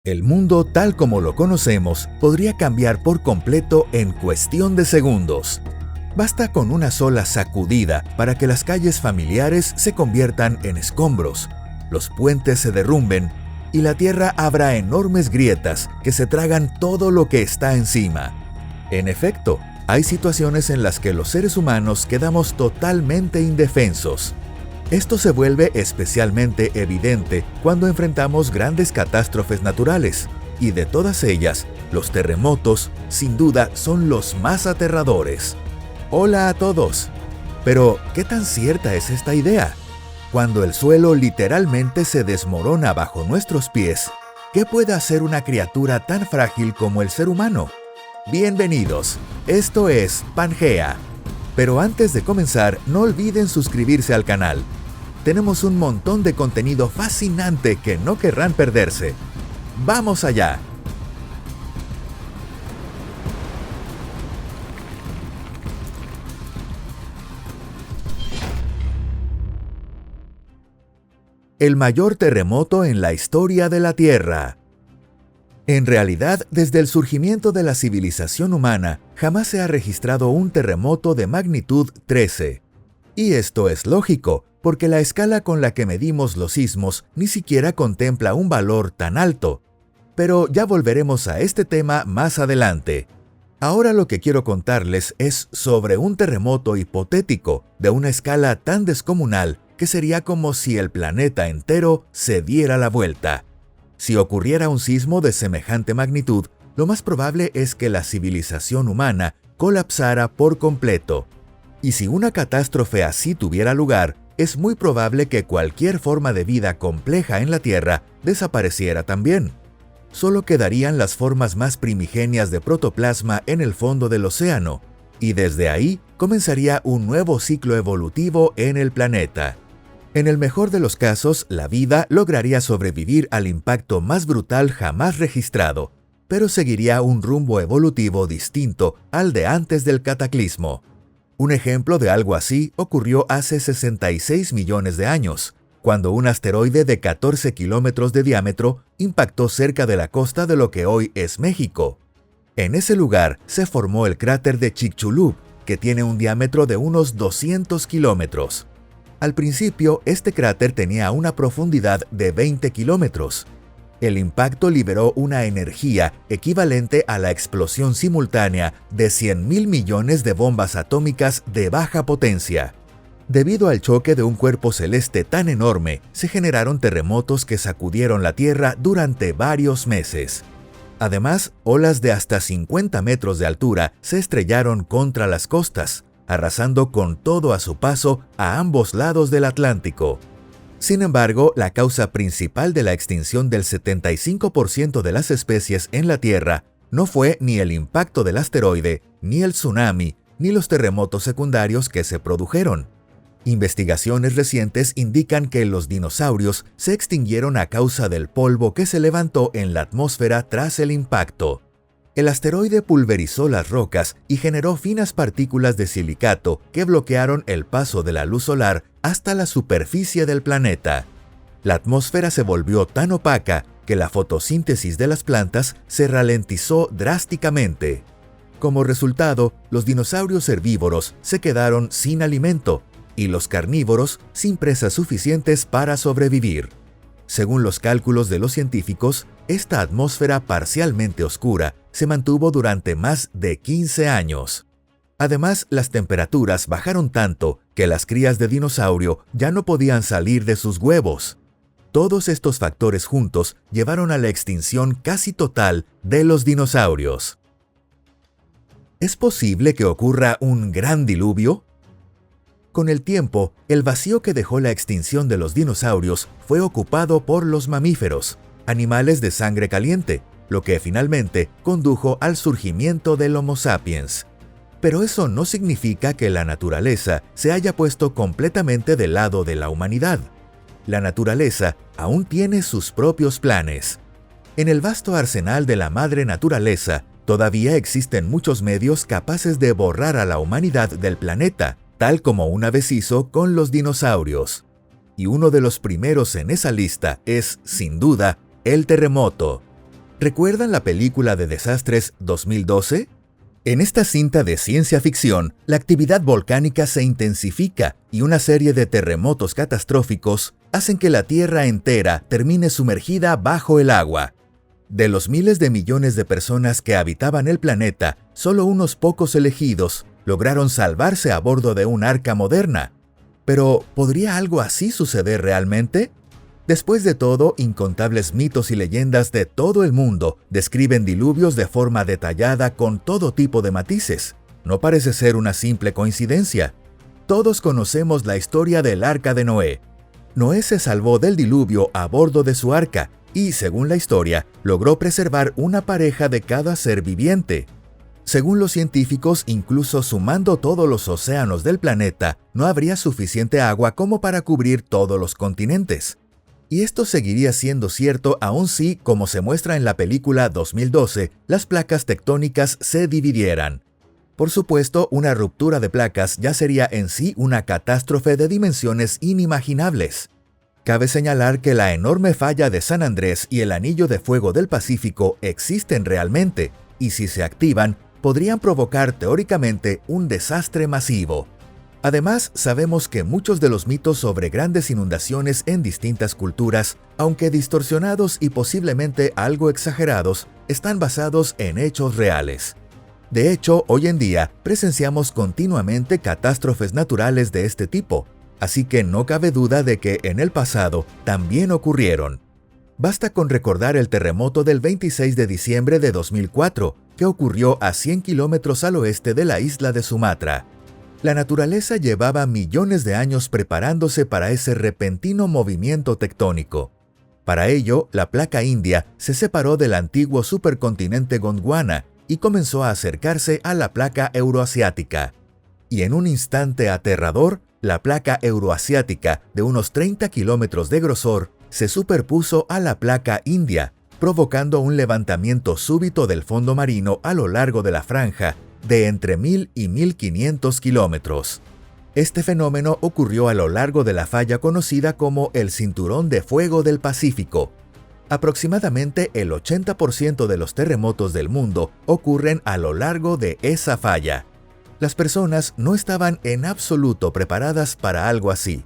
El mundo tal como lo conocemos podría cambiar por completo en cuestión de segundos. Basta con una sola sacudida para que las calles familiares se conviertan en escombros, los puentes se derrumben y la tierra abra enormes grietas que se tragan todo lo que está encima. En efecto, hay situaciones en las que los seres humanos quedamos totalmente indefensos. Esto se vuelve especialmente evidente cuando enfrentamos grandes catástrofes naturales, y de todas ellas, los terremotos, sin duda, son los más aterradores. Hola a todos. Pero, ¿qué tan cierta es esta idea? Cuando el suelo literalmente se desmorona bajo nuestros pies, ¿qué puede hacer una criatura tan frágil como el ser humano? Bienvenidos, esto es Pangea. Pero antes de comenzar, no olviden suscribirse al canal. Tenemos un montón de contenido fascinante que no querrán perderse. ¡Vamos allá! El mayor terremoto en la historia de la Tierra. En realidad, desde el surgimiento de la civilización humana, jamás se ha registrado un terremoto de magnitud 13. Y esto es lógico, porque la escala con la que medimos los sismos ni siquiera contempla un valor tan alto. Pero ya volveremos a este tema más adelante. Ahora lo que quiero contarles es sobre un terremoto hipotético de una escala tan descomunal que sería como si el planeta entero se diera la vuelta. Si ocurriera un sismo de semejante magnitud, lo más probable es que la civilización humana colapsara por completo. Y si una catástrofe así tuviera lugar, es muy probable que cualquier forma de vida compleja en la Tierra desapareciera también. Solo quedarían las formas más primigenias de protoplasma en el fondo del océano, y desde ahí comenzaría un nuevo ciclo evolutivo en el planeta. En el mejor de los casos, la vida lograría sobrevivir al impacto más brutal jamás registrado, pero seguiría un rumbo evolutivo distinto al de antes del cataclismo. Un ejemplo de algo así ocurrió hace 66 millones de años, cuando un asteroide de 14 kilómetros de diámetro impactó cerca de la costa de lo que hoy es México. En ese lugar se formó el cráter de Chicxulub, que tiene un diámetro de unos 200 kilómetros. Al principio, este cráter tenía una profundidad de 20 kilómetros. El impacto liberó una energía equivalente a la explosión simultánea de 100.000 millones de bombas atómicas de baja potencia. Debido al choque de un cuerpo celeste tan enorme, se generaron terremotos que sacudieron la Tierra durante varios meses. Además, olas de hasta 50 metros de altura se estrellaron contra las costas, arrasando con todo a su paso a ambos lados del Atlántico. Sin embargo, la causa principal de la extinción del 75% de las especies en la Tierra no fue ni el impacto del asteroide, ni el tsunami, ni los terremotos secundarios que se produjeron. Investigaciones recientes indican que los dinosaurios se extinguieron a causa del polvo que se levantó en la atmósfera tras el impacto. El asteroide pulverizó las rocas y generó finas partículas de silicato que bloquearon el paso de la luz solar hasta la superficie del planeta. La atmósfera se volvió tan opaca que la fotosíntesis de las plantas se ralentizó drásticamente. Como resultado, los dinosaurios herbívoros se quedaron sin alimento y los carnívoros sin presas suficientes para sobrevivir. Según los cálculos de los científicos, esta atmósfera parcialmente oscura se mantuvo durante más de 15 años. Además, las temperaturas bajaron tanto que las crías de dinosaurio ya no podían salir de sus huevos. Todos estos factores juntos llevaron a la extinción casi total de los dinosaurios. ¿Es posible que ocurra un gran diluvio? Con el tiempo, el vacío que dejó la extinción de los dinosaurios fue ocupado por los mamíferos, animales de sangre caliente, lo que finalmente condujo al surgimiento del Homo sapiens. Pero eso no significa que la naturaleza se haya puesto completamente del lado de la humanidad. La naturaleza aún tiene sus propios planes. En el vasto arsenal de la madre naturaleza, todavía existen muchos medios capaces de borrar a la humanidad del planeta, tal como una vez hizo con los dinosaurios. Y uno de los primeros en esa lista es, sin duda, el terremoto. ¿Recuerdan la película de desastres 2012? En esta cinta de ciencia ficción, la actividad volcánica se intensifica y una serie de terremotos catastróficos hacen que la Tierra entera termine sumergida bajo el agua. De los miles de millones de personas que habitaban el planeta, solo unos pocos elegidos lograron salvarse a bordo de un arca moderna. Pero, ¿podría algo así suceder realmente? Después de todo, incontables mitos y leyendas de todo el mundo describen diluvios de forma detallada con todo tipo de matices. No parece ser una simple coincidencia. Todos conocemos la historia del arca de Noé. Noé se salvó del diluvio a bordo de su arca y, según la historia, logró preservar una pareja de cada ser viviente. Según los científicos, incluso sumando todos los océanos del planeta, no habría suficiente agua como para cubrir todos los continentes. Y esto seguiría siendo cierto aun si, como se muestra en la película 2012, las placas tectónicas se dividieran. Por supuesto, una ruptura de placas ya sería en sí una catástrofe de dimensiones inimaginables. Cabe señalar que la enorme falla de San Andrés y el Anillo de Fuego del Pacífico existen realmente, y si se activan, podrían provocar teóricamente un desastre masivo. Además, sabemos que muchos de los mitos sobre grandes inundaciones en distintas culturas, aunque distorsionados y posiblemente algo exagerados, están basados en hechos reales. De hecho, hoy en día presenciamos continuamente catástrofes naturales de este tipo, así que no cabe duda de que en el pasado también ocurrieron. Basta con recordar el terremoto del 26 de diciembre de 2004, que ocurrió a 100 kilómetros al oeste de la isla de Sumatra. La naturaleza llevaba millones de años preparándose para ese repentino movimiento tectónico. Para ello, la placa india se separó del antiguo supercontinente Gondwana y comenzó a acercarse a la placa euroasiática. Y en un instante aterrador, la placa euroasiática, de unos 30 kilómetros de grosor, se superpuso a la placa india, provocando un levantamiento súbito del fondo marino a lo largo de la franja, de entre 1000 y 1500 kilómetros. Este fenómeno ocurrió a lo largo de la falla conocida como el Cinturón de Fuego del Pacífico. Aproximadamente el 80% de los terremotos del mundo ocurren a lo largo de esa falla. Las personas no estaban en absoluto preparadas para algo así.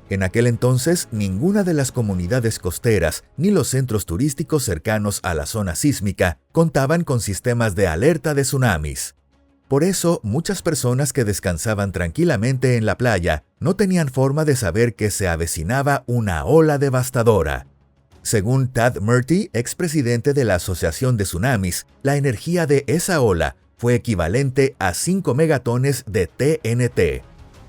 En aquel entonces, ninguna de las comunidades costeras ni los centros turísticos cercanos a la zona sísmica contaban con sistemas de alerta de tsunamis. Por eso, muchas personas que descansaban tranquilamente en la playa no tenían forma de saber que se avecinaba una ola devastadora. Según Tad Murty, expresidente de la Asociación de Tsunamis, la energía de esa ola fue equivalente a 5 megatones de TNT.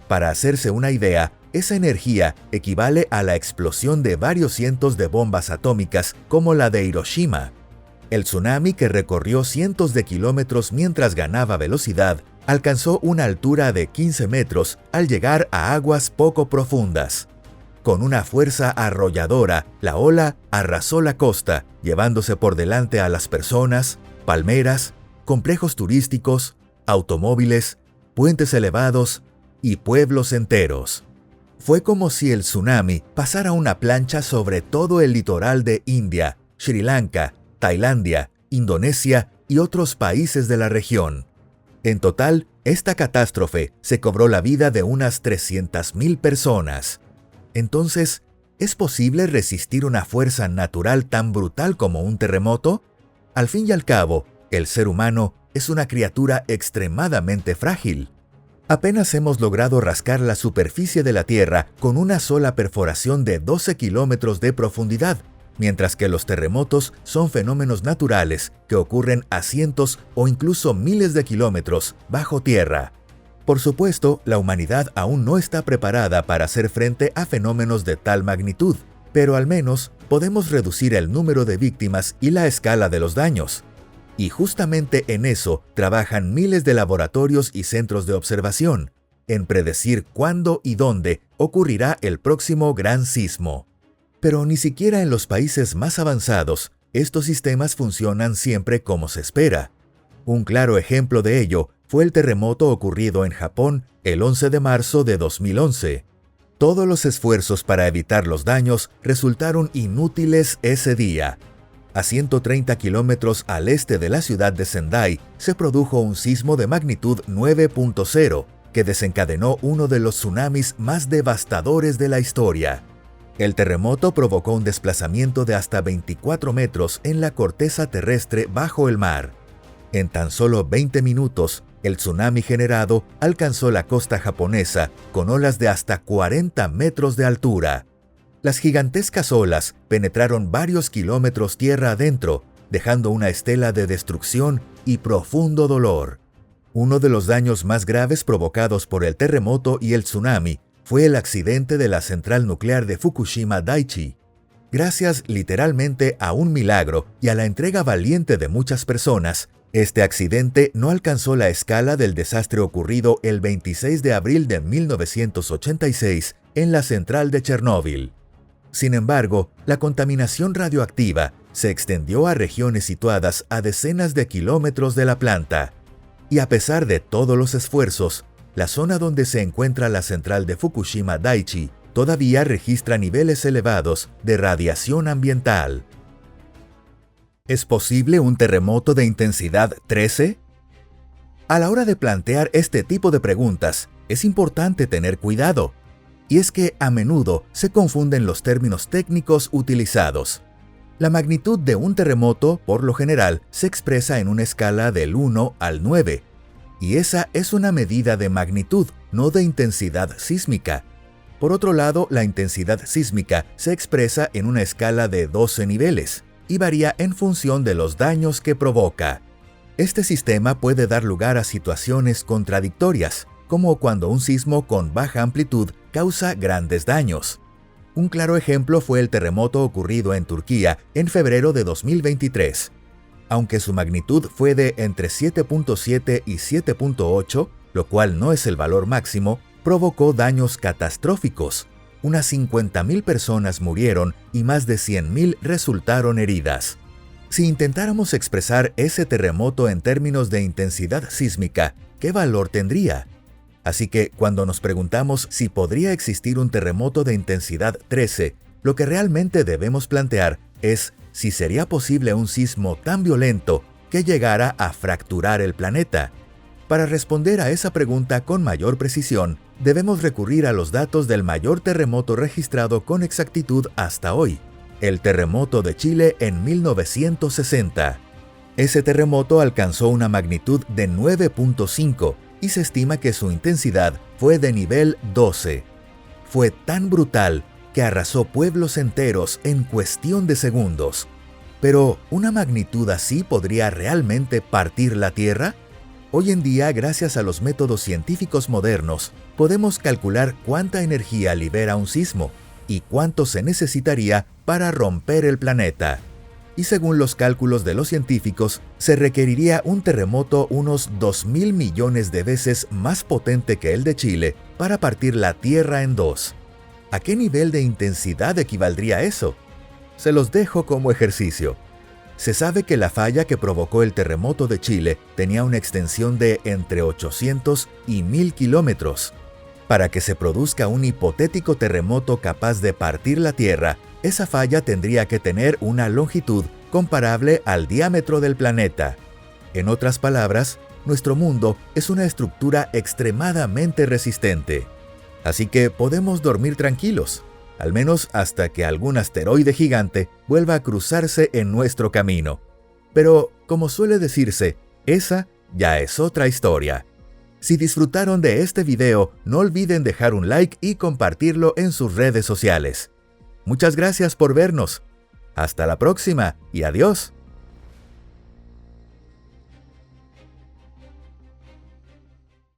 Para hacerse una idea, esa energía equivale a la explosión de varios cientos de bombas atómicas como la de Hiroshima. El tsunami, que recorrió cientos de kilómetros mientras ganaba velocidad, alcanzó una altura de 15 metros al llegar a aguas poco profundas. Con una fuerza arrolladora, la ola arrasó la costa, llevándose por delante a las personas, palmeras, complejos turísticos, automóviles, puentes elevados y pueblos enteros. Fue como si el tsunami pasara una plancha sobre todo el litoral de India, Sri Lanka, Tailandia, Indonesia y otros países de la región. En total, esta catástrofe se cobró la vida de unas 300.000 personas. Entonces, ¿es posible resistir una fuerza natural tan brutal como un terremoto? Al fin y al cabo, el ser humano es una criatura extremadamente frágil. Apenas hemos logrado rascar la superficie de la Tierra con una sola perforación de 12 kilómetros de profundidad, mientras que los terremotos son fenómenos naturales que ocurren a cientos o incluso miles de kilómetros bajo tierra. Por supuesto, la humanidad aún no está preparada para hacer frente a fenómenos de tal magnitud, pero al menos podemos reducir el número de víctimas y la escala de los daños. Y justamente en eso trabajan miles de laboratorios y centros de observación, en predecir cuándo y dónde ocurrirá el próximo gran sismo. Pero ni siquiera en los países más avanzados, estos sistemas funcionan siempre como se espera. Un claro ejemplo de ello fue el terremoto ocurrido en Japón el 11 de marzo de 2011. Todos los esfuerzos para evitar los daños resultaron inútiles ese día. A 130 kilómetros al este de la ciudad de Sendai, se produjo un sismo de magnitud 9.0 que desencadenó uno de los tsunamis más devastadores de la historia. El terremoto provocó un desplazamiento de hasta 24 metros en la corteza terrestre bajo el mar. En tan solo 20 minutos, el tsunami generado alcanzó la costa japonesa con olas de hasta 40 metros de altura. Las gigantescas olas penetraron varios kilómetros tierra adentro, dejando una estela de destrucción y profundo dolor. Uno de los daños más graves provocados por el terremoto y el tsunami fue el accidente de la central nuclear de Fukushima Daiichi. Gracias literalmente a un milagro y a la entrega valiente de muchas personas, este accidente no alcanzó la escala del desastre ocurrido el 26 de abril de 1986 en la central de Chernóbil. Sin embargo, la contaminación radioactiva se extendió a regiones situadas a decenas de kilómetros de la planta. Y a pesar de todos los esfuerzos, la zona donde se encuentra la central de Fukushima Daiichi todavía registra niveles elevados de radiación ambiental. ¿Es posible un terremoto de intensidad 13? A la hora de plantear este tipo de preguntas, es importante tener cuidado. Y es que a menudo se confunden los términos técnicos utilizados. La magnitud de un terremoto, por lo general, se expresa en una escala del 1 al 9, y esa es una medida de magnitud, no de intensidad sísmica. Por otro lado, la intensidad sísmica se expresa en una escala de 12 niveles, y varía en función de los daños que provoca. Este sistema puede dar lugar a situaciones contradictorias, como cuando un sismo con baja amplitud causa grandes daños. Un claro ejemplo fue el terremoto ocurrido en Turquía en febrero de 2023. Aunque su magnitud fue de entre 7.7 y 7.8, lo cual no es el valor máximo, provocó daños catastróficos. Unas 50.000 personas murieron y más de 100.000 resultaron heridas. Si intentáramos expresar ese terremoto en términos de intensidad sísmica, ¿qué valor tendría? Así que cuando nos preguntamos si podría existir un terremoto de intensidad 13, lo que realmente debemos plantear es si sería posible un sismo tan violento que llegara a fracturar el planeta. Para responder a esa pregunta con mayor precisión, debemos recurrir a los datos del mayor terremoto registrado con exactitud hasta hoy, el terremoto de Chile en 1960. Ese terremoto alcanzó una magnitud de 9.5 y se estima que su intensidad fue de nivel 12. Fue tan brutal que arrasó pueblos enteros en cuestión de segundos. Pero, ¿una magnitud así podría realmente partir la Tierra? Hoy en día, gracias a los métodos científicos modernos, podemos calcular cuánta energía libera un sismo y cuánto se necesitaría para romper el planeta. Y según los cálculos de los científicos, se requeriría un terremoto unos 2.000 millones de veces más potente que el de Chile para partir la Tierra en dos. ¿A qué nivel de intensidad equivaldría eso? Se los dejo como ejercicio. Se sabe que la falla que provocó el terremoto de Chile tenía una extensión de entre 800 y 1.000 kilómetros. Para que se produzca un hipotético terremoto capaz de partir la Tierra, esa falla tendría que tener una longitud comparable al diámetro del planeta. En otras palabras, nuestro mundo es una estructura extremadamente resistente. Así que podemos dormir tranquilos, al menos hasta que algún asteroide gigante vuelva a cruzarse en nuestro camino. Pero, como suele decirse, esa ya es otra historia. Si disfrutaron de este video, no olviden dejar un like y compartirlo en sus redes sociales. Muchas gracias por vernos. Hasta la próxima y adiós.